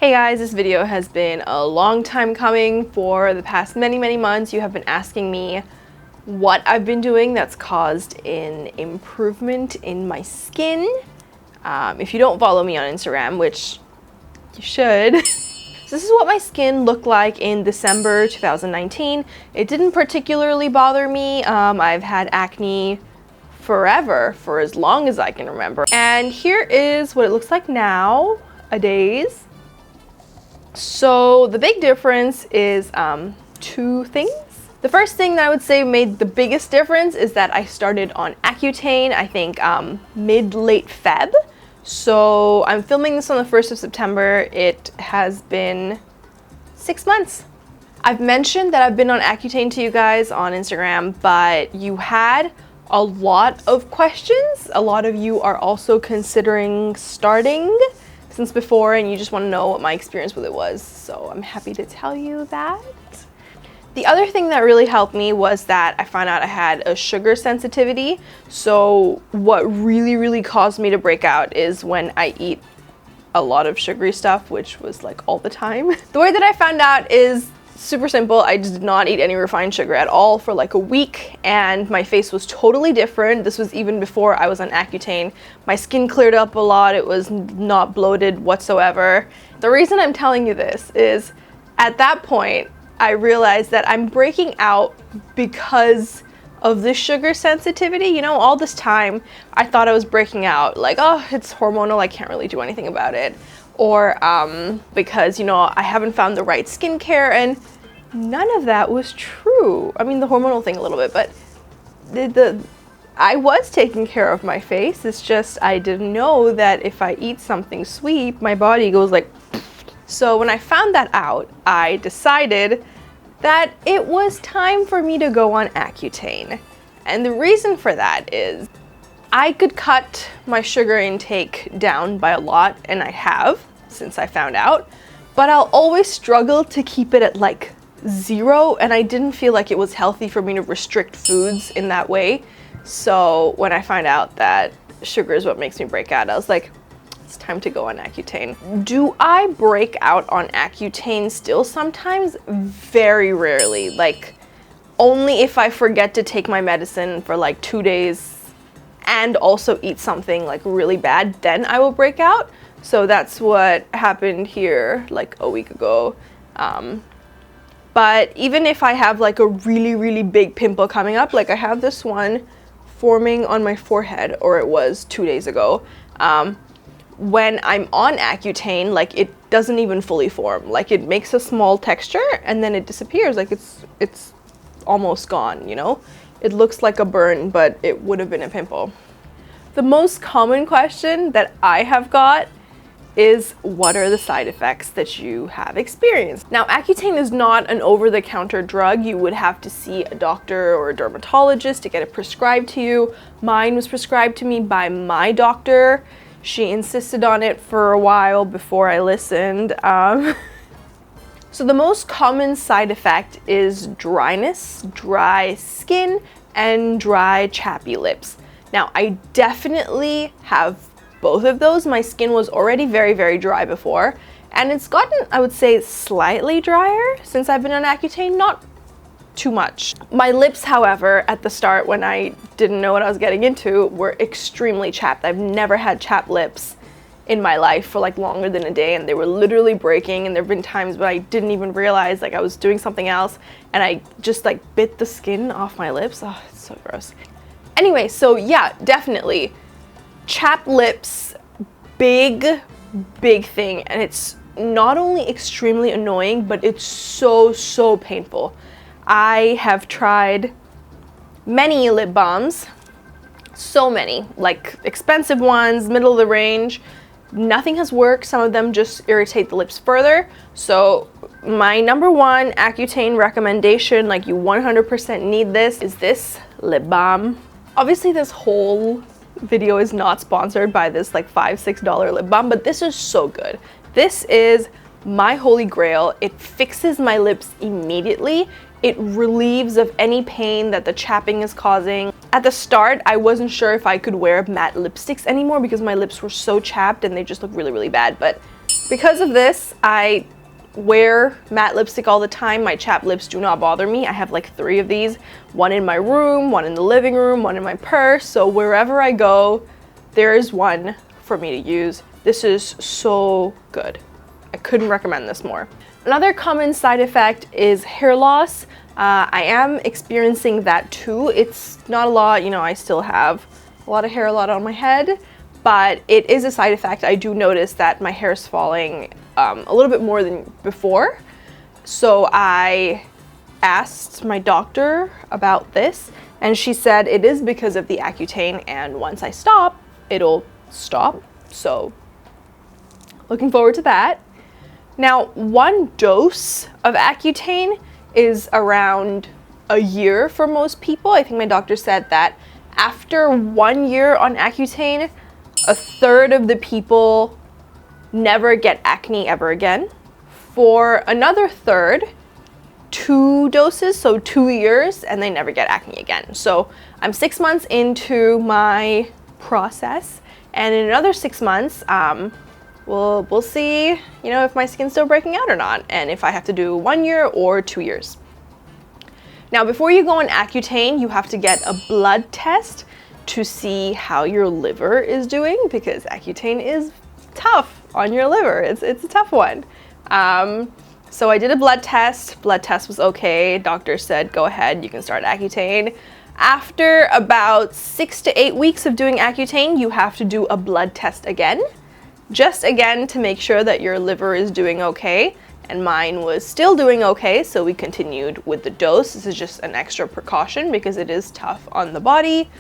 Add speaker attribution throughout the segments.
Speaker 1: Hey guys, this video has been a long time coming. For the past many months, you have been asking me what I've been doing that's caused an improvement in my skin. If you don't follow me on Instagram, which you should, so this is what my skin looked like in December 2019. It didn't particularly bother me. I've had acne forever, for as long as I can remember. And here is what it looks like nowadays. So the big difference is two things. The first thing that I would say made the biggest difference is that I started on Accutane, I think mid-late Feb. So I'm filming this on the 1st of September. It has been 6 months. I've mentioned that I've been on Accutane to you guys on Instagram, but you had a lot of questions. A lot of you are also considering starting since before, and you just want to know what my experience with it was. So I'm happy to tell you that. The other thing that really helped me was that I found out I had a sugar sensitivity. So what really caused me to break out is when I eat a lot of sugary stuff, which was like all the time. The way that I found out is super simple. I just did not eat any refined sugar at all for like a week, and my face was totally different. This was even before I was on Accutane. My skin cleared up a lot. It was not bloated whatsoever. The reason I'm telling you this is at that point, I realized that I'm breaking out because of the sugar sensitivity. You know, all this time I thought I was breaking out like, oh, it's hormonal, I can't really do anything about it. Or because, you know, I haven't found the right skincare, and none of that was true. I mean, the hormonal thing a little bit, but I was taking care of my face. It's just I didn't know that if I eat something sweet, my body goes like, so when I found that out, I decided that it was time for me to go on Accutane. And the reason for that is I could cut my sugar intake down by a lot, and I have since I found out, but I'll always struggle to keep it at like 0, and I didn't feel like it was healthy for me to restrict foods in that way. So when I find out that sugar is what makes me break out, I was like, it's time to go on Accutane. Do I break out on Accutane still sometimes? Very rarely. Like only if I forget to take my medicine for like 2 days and also eat something like really bad, then I will break out. So that's what happened here like a week ago. But even if I have like a really big pimple coming up, like I have this one forming on my forehead, or it was 2 days ago, when I'm on Accutane, like it doesn't even fully form. Like it makes a small texture and then it disappears. Like it's almost gone, you know? It looks like a burn, but it would have been a pimple. The most common question that I have got is, what are the side effects that you have experienced? Now, Accutane is not an over-the-counter drug. You would have to see a doctor or a dermatologist to get it prescribed to you. Mine was prescribed to me by my doctor. She insisted on it for a while before I listened. So the most common side effect is dryness, dry skin, and dry, chappy lips. Now, I definitely have both of those. My skin was already very dry before, and it's gotten, I would say, slightly drier since I've been on Accutane, not too much. My lips, however, at the start when I didn't know what I was getting into, were extremely chapped. I've never had chapped lips in my life for like longer than a day, and they were literally breaking, and there have been times when I didn't even realize like I was doing something else and I just like bit the skin off my lips. Oh, it's so gross. Anyway, so yeah, definitely chapped lips, big thing, and it's not only extremely annoying, but it's so painful. I have tried many lip balms, so many, like expensive ones, middle of the range. Nothing has worked. Some of them just irritate the lips further. So my number one Accutane recommendation, like you 100% need this, is this lip balm. Obviously this whole video is not sponsored by this like $5-6 lip balm, but this is so good. This is my holy grail. It fixes my lips immediately. It relieves of any pain that the chapping is causing. At the start, I wasn't sure if I could wear matte lipsticks anymore because my lips were so chapped and they just look really bad, but Because of this, I wear matte lipstick all the time. My chapped lips do not bother me. I have like 3 of these, one in my room, one in the living room, one in my purse. So wherever I go, there is one for me to use. This is so good. I couldn't recommend this more. Another common side effect is hair loss. I am experiencing that too. It's not a lot, you know, I still have a lot of hair, a lot on my head, but it is a side effect. I do notice that my hair is falling a little bit more than before. So I asked my doctor about this, and she said it is because of the Accutane, and once I stop, it'll stop. So looking forward to that. Now, 1 dose of Accutane is around a year for most people. I think my doctor said that after 1 year on Accutane, 1/3 of the people never get acne ever again. For another 1/3, 2 doses, so 2 years, and they never get acne again. So I'm 6 months into my process, and in another 6 months, we'll see, you know, if my skin's still breaking out or not, and if I have to do 1 year or 2 years. Now, before you go on Accutane, you have to get a blood test to see how your liver is doing, because Accutane is tough on your liver. It's a tough one. So I did a blood test. Blood test was okay. Doctor said, go ahead, you can start Accutane. After about 6 to 8 weeks of doing Accutane, you have to do a blood test again. Just again to make sure that your liver is doing okay, and mine was still doing okay, so we continued with the dose. This is just an extra precaution because it is tough on the body.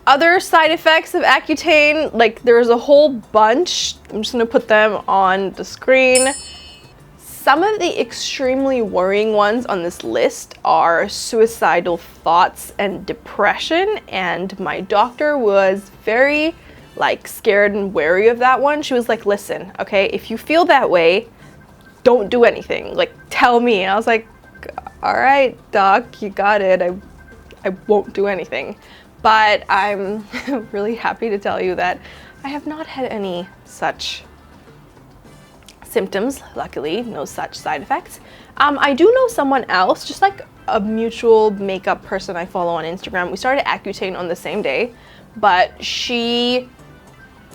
Speaker 1: Other side effects of Accutane, like there's a whole bunch. I'm just gonna put them on the screen. Some of the extremely worrying ones on this list are suicidal thoughts and depression, and my doctor was very scared and wary of that one. She was like, listen, okay, if you feel that way, don't do anything. Like, tell me. And I was like, all right, doc, you got it. I won't do anything. But I'm really happy to tell you that I have not had any such symptoms. Luckily, no such side effects. I do know someone else, just like a mutual makeup person I follow on Instagram. We started Accutane on the same day, but she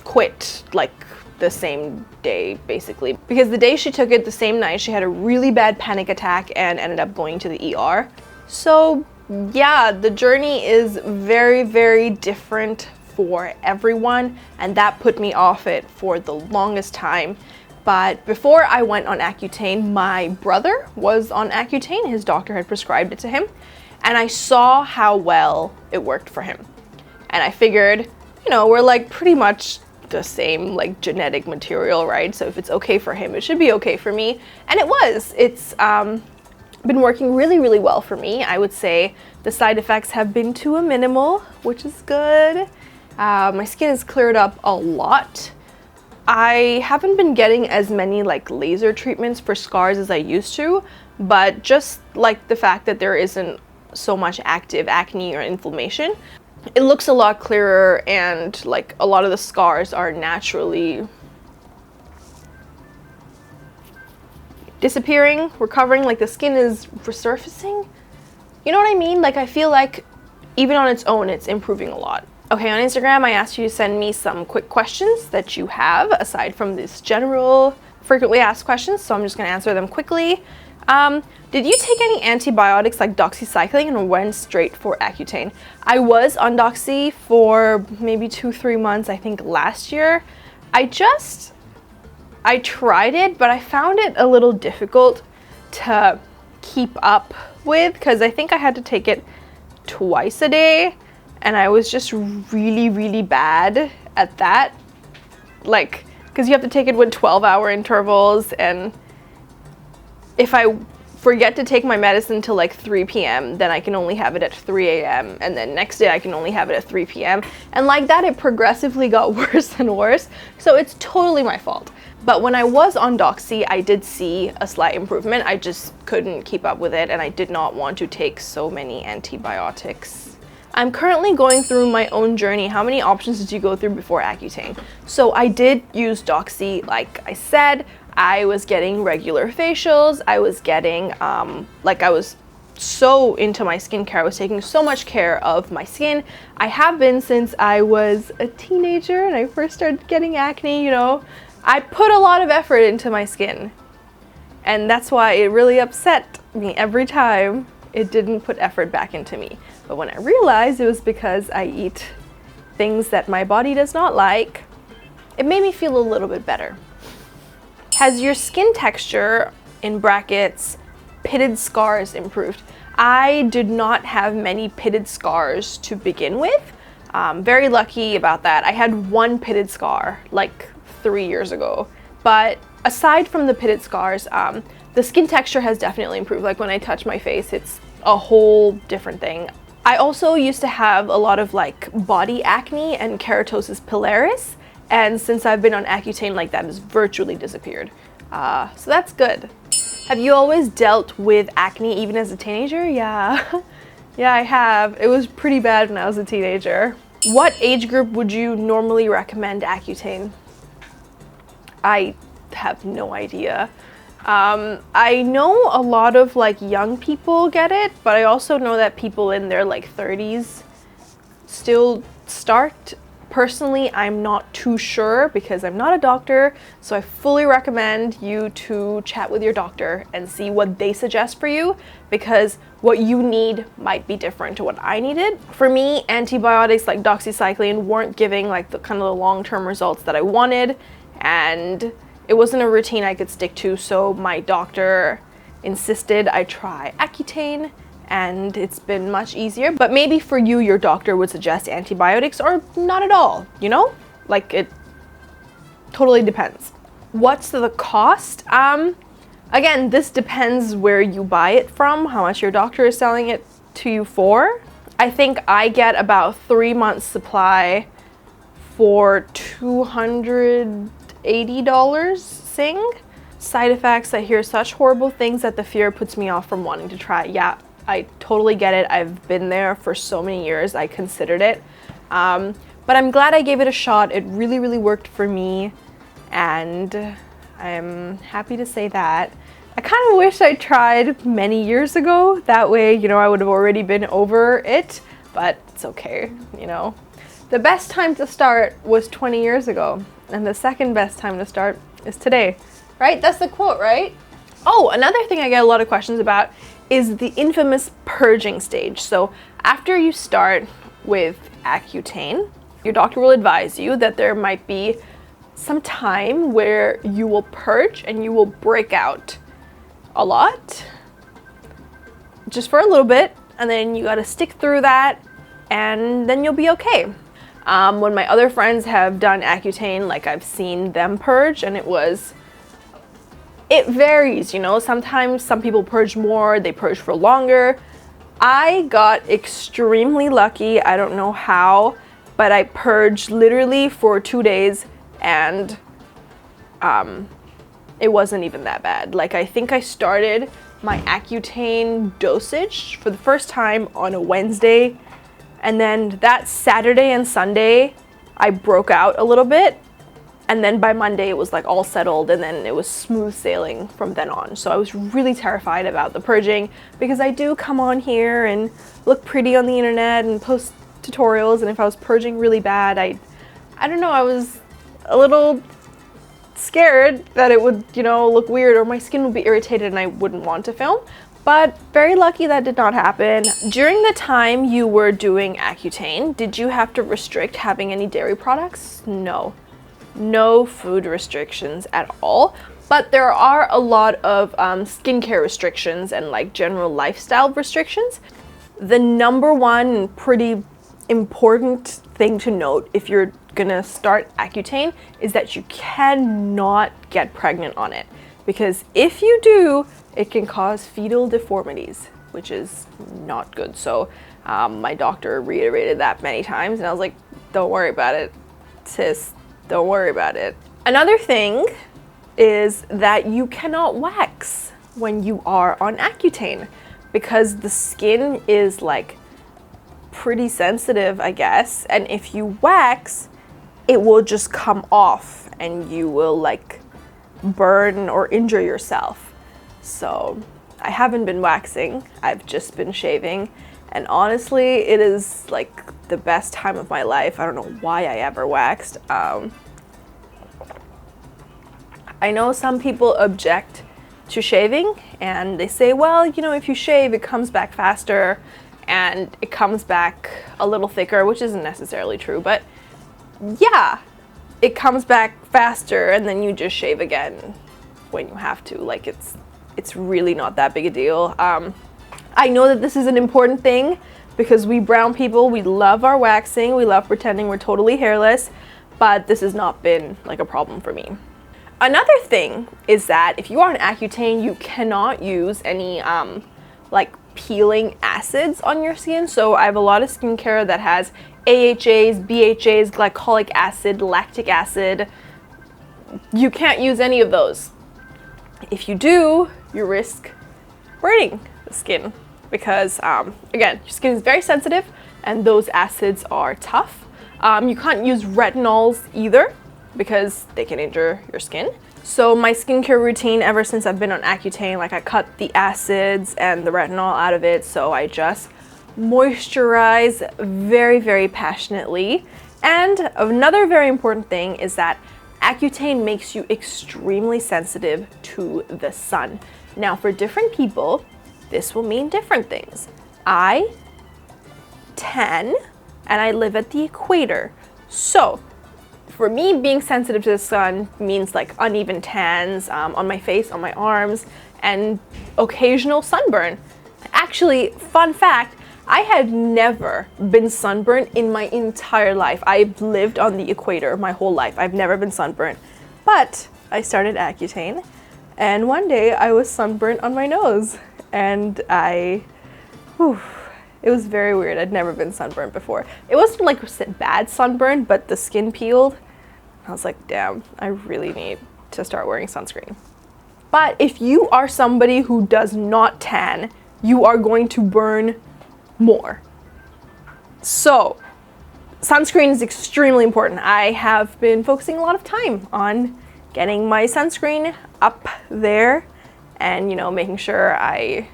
Speaker 1: quit like the same day basically, because the day she took it, the same night, she had a really bad panic attack and ended up going to the ER. So yeah, the journey is very, very different for everyone, and that put me off it for the longest time. But before I went on Accutane, my brother was on Accutane. His doctor had prescribed it to him, and I saw how well it worked for him. And I figured, you know, we're like pretty much the same like genetic material, right? So if it's okay for him, it should be okay for me. And it was. It's been working really, really well for me. I would say the side effects have been to a minimal, which is good. My skin has cleared up a lot. I haven't been getting as many like laser treatments for scars as I used to, but just like the fact that there isn't so much active acne or inflammation, it looks a lot clearer, and like a lot of the scars are naturally disappearing, recovering, like the skin is resurfacing. You know what I mean? Like I feel like even on its own, it's improving a lot. Okay, on Instagram, I asked you to send me some quick questions that you have aside from this general frequently asked questions, so I'm just gonna answer them quickly. Did you take any antibiotics like doxycycline and went straight for Accutane? I was on doxy for maybe 2-3 months, I think last year. I tried it, but I found it a little difficult to keep up with because I think I had to take it twice a day, and I was just really, really bad at that. Like, because you have to take it with 12-hour intervals, and if I forget to take my medicine till like 3 p.m., then I can only have it at 3 a.m. and then next day I can only have it at 3 p.m. And like that, it progressively got worse and worse. So it's totally my fault. But when I was on doxy, I did see a slight improvement. I just couldn't keep up with it, and I did not want to take so many antibiotics. I'm currently going through my own journey. How many options did you go through before Accutane? So I did use doxy, like I said. I was getting regular facials. I was getting, I was so into my skincare. I was taking so much care of my skin. I have been since I was a teenager and I first started getting acne, you know. I put a lot of effort into my skin. And that's why it really upset me every time it didn't put effort back into me. But when I realized it was because I eat things that my body does not like, it made me feel a little bit better. Has your skin texture, in brackets, pitted scars, improved? I did not have many pitted scars to begin with. Very lucky about that. I had one pitted scar like 3 years ago. But aside from the pitted scars, the skin texture has definitely improved. Like when I touch my face, it's a whole different thing. I also used to have a lot of like body acne and keratosis pilaris. And since I've been on Accutane, like that has virtually disappeared. So that's good. Have you always dealt with acne even as a teenager? Yeah. Yeah, I have. It was pretty bad when I was a teenager. What age group would you normally recommend Accutane? I have no idea. I know a lot of like young people get it, but I also know that people in their like 30s still start. Personally, I'm not too sure because I'm not a doctor, so I fully recommend you to chat with your doctor and see what they suggest for you, because what you need might be different to what I needed. For me, antibiotics like doxycycline weren't giving like the kind of the long-term results that I wanted, and it wasn't a routine I could stick to, so my doctor insisted I try Accutane, and it's been much easier. But maybe for you, your doctor would suggest antibiotics or not at all, you know? Like it totally depends. What's the cost? Again, this depends where you buy it from, how much your doctor is selling it to you for. I think I get about 3 months supply for $280 Sing. Side effects, I hear such horrible things that the fear puts me off from wanting to try. Yeah, I totally get it. I've been there for so many years. I considered it. But I'm glad I gave it a shot. It really, really worked for me. And I'm happy to say that. I kind of wish I tried many years ago. That way, you know, I would have already been over it. But it's okay, you know. The best time to start was 20 years ago. And the second best time to start is today. Right? That's the quote, right? Oh, another thing I get a lot of questions about is the infamous purging stage. So after you start with Accutane, your doctor will advise you that there might be some time where you will purge and you will break out a lot, just for a little bit, and then you gotta stick through that, and then you'll be okay. When my other friends have done Accutane, like I've seen them purge, and it varies, you know. Sometimes some people purge more, they purge for longer. I got extremely lucky. I don't know how, but I purged literally for 2 days, and it wasn't even that bad. Like I think I started my Accutane dosage for the first time on a Wednesday, and then that Saturday and Sunday I broke out a little bit. And then by Monday, it was like all settled, and then it was smooth sailing from then on. So I was really terrified about the purging, because I do come on here and look pretty on the internet and post tutorials. And if I was purging really bad, I don't know, I was a little scared that it would, you know, look weird, or my skin would be irritated and I wouldn't want to film. But very lucky that did not happen. During the time you were doing Accutane, did you have to restrict having any dairy products? No. No food restrictions at all, but there are a lot of skincare restrictions and like general lifestyle restrictions. The number one pretty important thing to note if you're gonna start Accutane is that you cannot get pregnant on it, because if you do, it can cause fetal deformities, which is not good. So my doctor reiterated that many times, and I was like, don't worry about it, sis. Don't worry about it. Another thing is that you cannot wax when you are on Accutane, because the skin is like pretty sensitive, I guess. And if you wax, it will just come off and you will like burn or injure yourself. So I haven't been waxing, I've just been shaving, and honestly it is like the best time of my life. I don't know why I ever waxed. I know some people object to shaving and they say, well, you know, if you shave it comes back faster and it comes back a little thicker, which isn't necessarily true, but yeah, it comes back faster and then you just shave again when you have to. Like it's really not that big a deal. I know that this is an important thing because we brown people, we love our waxing, we love pretending we're totally hairless, but this has not been like a problem for me. Another thing is that if you are on Accutane, you cannot use any like peeling acids on your skin. So I have a lot of skincare that has AHAs, BHAs, glycolic acid, lactic acid. You can't use any of those. If you do, you risk burning the skin because again, your skin is very sensitive and those acids are tough. You can't use retinols either because they can injure your skin. So my skincare routine ever since I've been on Accutane, like I cut the acids and the retinol out of it, so I just moisturize very, very passionately. And another very important thing is that Accutane makes you extremely sensitive to the sun. Now for different people, this will mean different things. I tan and I live at the equator. So for me, being sensitive to the sun means like uneven tans on my face, on my arms, and occasional sunburn. Actually, fun fact, I had never been sunburned in my entire life. I've lived on the equator my whole life. I've never been sunburned. But I started Accutane, and one day I was sunburnt on my nose, and it was very weird. I'd never been sunburned before. It wasn't like bad sunburn, but the skin peeled. I was like, damn, I really need to start wearing sunscreen. But if you are somebody who does not tan, you are going to burn more. So sunscreen is extremely important. I have been focusing a lot of time on getting my sunscreen up there and, you know, making sure I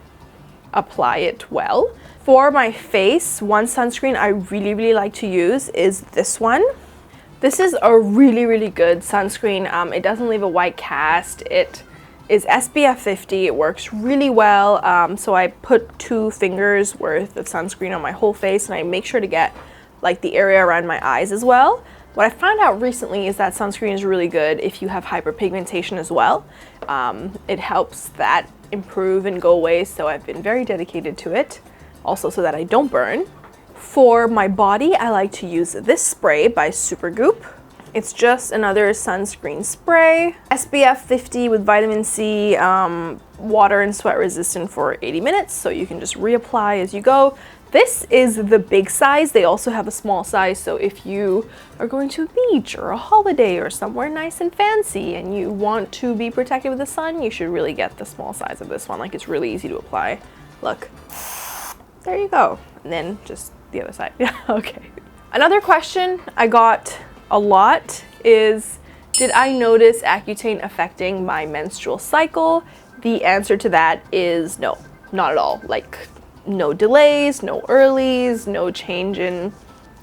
Speaker 1: apply it well. For my face, one sunscreen I really, really like to use is this one. This is a really, really good sunscreen. It doesn't leave a white cast. It is SPF 50. It works really well. So I put 2 fingers worth of sunscreen on my whole face, and I make sure to get like the area around my eyes as well. What I found out recently is that sunscreen is really good if you have hyperpigmentation as well. It helps that improve and go away, so I've been very dedicated to it. Also so that I don't burn. For my body, I like to use this spray by Supergoop. It's just another sunscreen spray. SPF 50 with vitamin C, water and sweat resistant for 80 minutes, so you can just reapply as you go. This is the big size. They also have a small size, so if you are going to a beach or a holiday or somewhere nice and fancy and you want to be protected with the sun, you should really get the small size of this one. Like, it's really easy to apply. Look, there you go. And then just the other side. Yeah, okay. Another question I got a lot is, did I notice Accutane affecting my menstrual cycle? The answer to that is no, not at all. Like, no delays, no earlies, no change in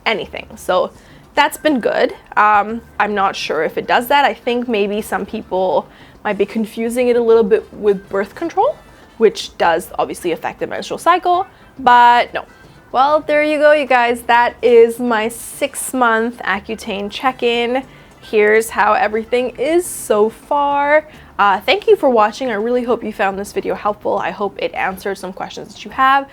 Speaker 1: anything. So that's been good. I'm not sure if it does that. I think maybe some people might be confusing it a little bit with birth control, which does obviously affect the menstrual cycle, but no. Well, there you go, you guys. That is my 6-month Accutane check-in. Here's how everything is so far. Thank you for watching. I really hope you found this video helpful. I hope it answered some questions that you have.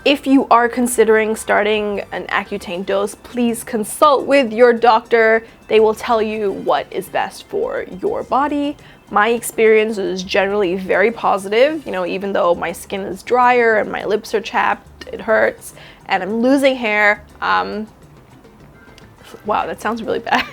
Speaker 1: If you are considering starting an Accutane dose, please consult with your doctor. They will tell you what is best for your body. My experience is generally very positive. You know, even though my skin is drier and my lips are chapped, it hurts, and I'm losing hair. Wow, that sounds really bad.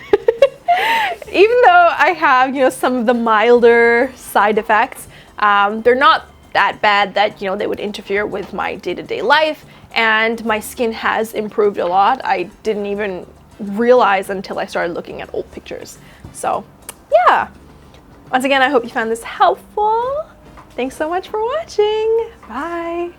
Speaker 1: Even though I have, you know, some of the milder side effects, they're not that bad that, you know, they would interfere with my day-to-day life, and my skin has improved a lot. I didn't even realize until I started looking at old pictures. So yeah, Once again, I hope you found this helpful. Thanks so much for watching. Bye.